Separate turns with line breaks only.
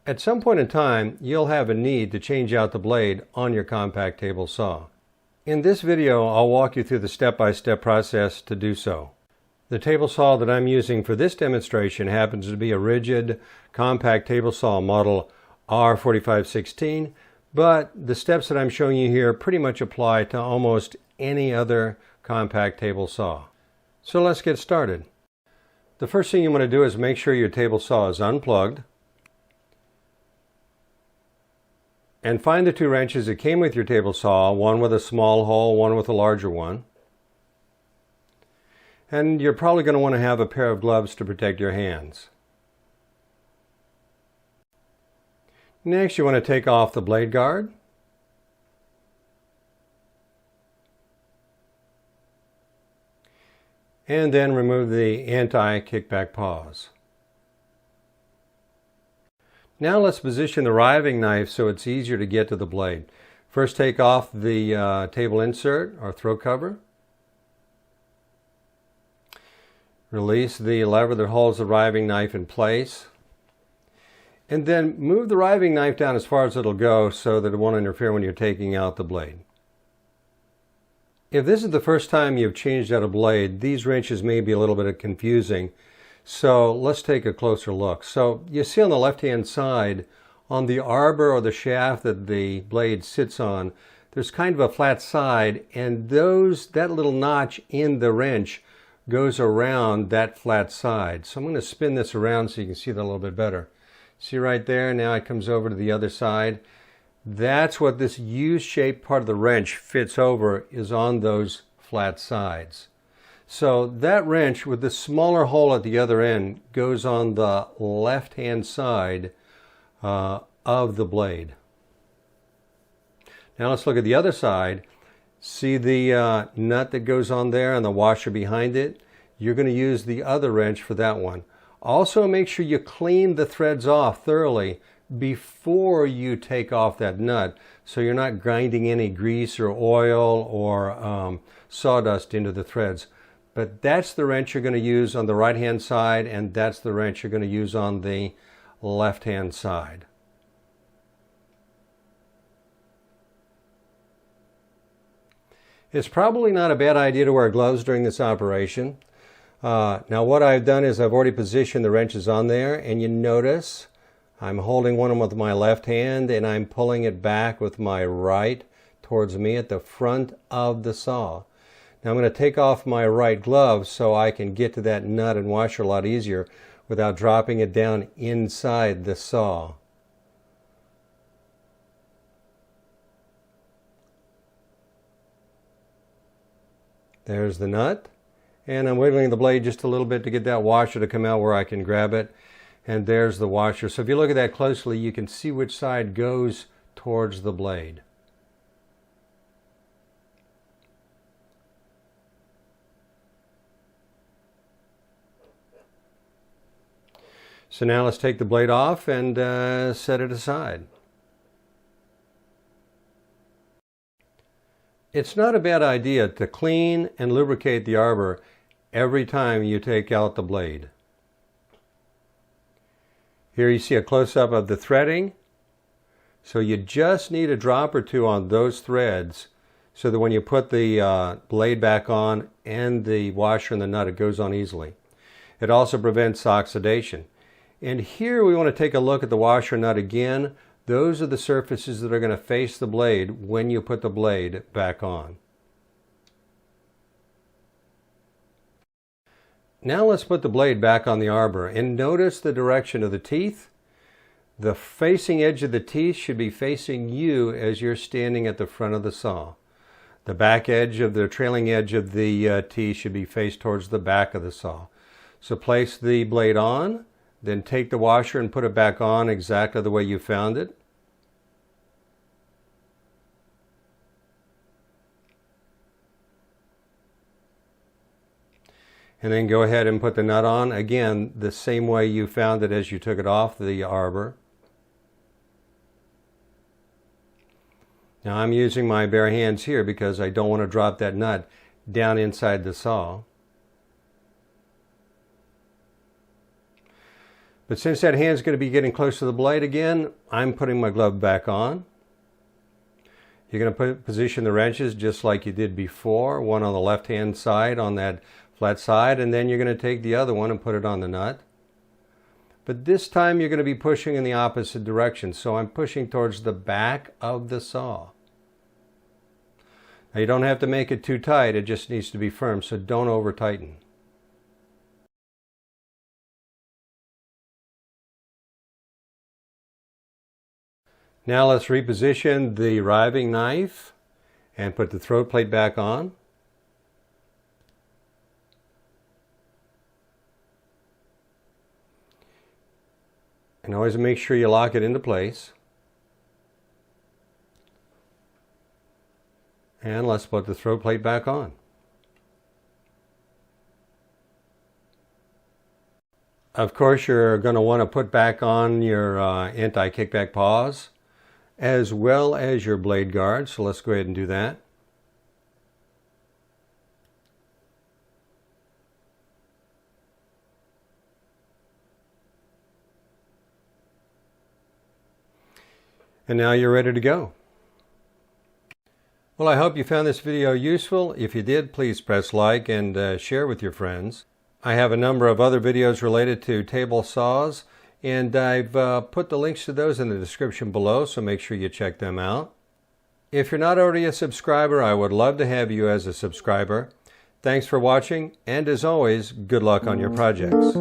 At some point in time, you'll have a need to change out the blade on your compact table saw. In this video, I'll walk you through the step-by-step process to do so. The table saw that I'm using for this demonstration happens to be a Ridgid compact table saw model R4516, but the steps that I'm showing you here pretty much apply to almost any other compact table saw. So let's get started. The first thing you want to do is make sure your table saw is unplugged. And find the two wrenches that came with your table saw, one with a small hole, one with a larger one. And you're probably going to want to have a pair of gloves to protect your hands. Next, you want to take off the blade guard. And then remove the anti-kickback paws. Now let's position the riving knife so it's easier to get to the blade. First, take off the table insert or throat cover. Release the lever that holds the riving knife in place. And then move the riving knife down as far as it'll go so that it won't interfere when you're taking out the blade. If this is the first time you've changed out a blade, these wrenches may be a little bit confusing. So let's take a closer look. So you see on the left-hand side, on the arbor or the shaft that the blade sits on, there's kind of a flat side, and that little notch in the wrench goes around that flat side. So I'm going to spin this around so you can see that a little bit better. See right there? Now it comes over to the other side. That's what this U-shaped part of the wrench fits over, is on those flat sides. So that wrench with the smaller hole at the other end goes on the left-hand side of the blade. Now let's look at the other side. See the nut that goes on there and the washer behind it? You're going to use the other wrench for that one. Also, make sure you clean the threads off thoroughly before you take off that nut, so you're not grinding any grease or oil or sawdust into the threads. But that's the wrench you're going to use on the right-hand side, and that's the wrench you're going to use on the left-hand side. It's probably not a bad idea to wear gloves during this operation. Now what I've done is I've already positioned the wrenches on there, and you notice I'm holding one of them with my left hand and I'm pulling it back with my right towards me at the front of the saw. Now I'm going to take off my right glove so I can get to that nut and washer a lot easier without dropping it down inside the saw. There's the nut, and I'm wiggling the blade just a little bit to get that washer to come out where I can grab it. And there's the washer. So if you look at that closely, you can see which side goes towards the blade. So now let's take the blade off and set it aside. It's not a bad idea to clean and lubricate the arbor every time you take out the blade. Here you see a close-up of the threading. So you just need a drop or two on those threads so that when you put the blade back on and the washer and the nut, it goes on easily. It also prevents oxidation. And here we want to take a look at the washer nut again. Those are the surfaces that are going to face the blade when you put the blade back on. Now let's put the blade back on the arbor and notice the direction of the teeth. The facing edge of the teeth should be facing you as you're standing at the front of the saw. The back edge of the trailing edge of the teeth should be faced towards the back of the saw. So place the blade on, then take the washer and put it back on exactly the way you found it. And then go ahead and put the nut on, again, the same way you found it as you took it off the arbor. Now I'm using my bare hands here because I don't want to drop that nut down inside the saw. But since that hand's going to be getting close to the blade again, I'm putting my glove back on. You're going to position the wrenches just like you did before, one on the left-hand side on that flat side, and then you're going to take the other one and put it on the nut. But this time you're going to be pushing in the opposite direction, so I'm pushing towards the back of the saw. Now you don't have to make it too tight, it just needs to be firm, so don't over tighten. Now let's reposition the riving knife and put the throat plate back on. And always make sure you lock it into place. And let's put the throat plate back on. Of course, you're going to want to put back on your anti-kickback paws, as well as your blade guard, so let's go ahead and do that. And now you're ready to go. Well, I hope you found this video useful. If you did, please press like and share with your friends. I have a number of other videos related to table saws, and I've put the links to those in the description below, so make sure you check them out. If you're not already a subscriber, I would love to have you as a subscriber. Thanks for watching, and as always, good luck on your projects.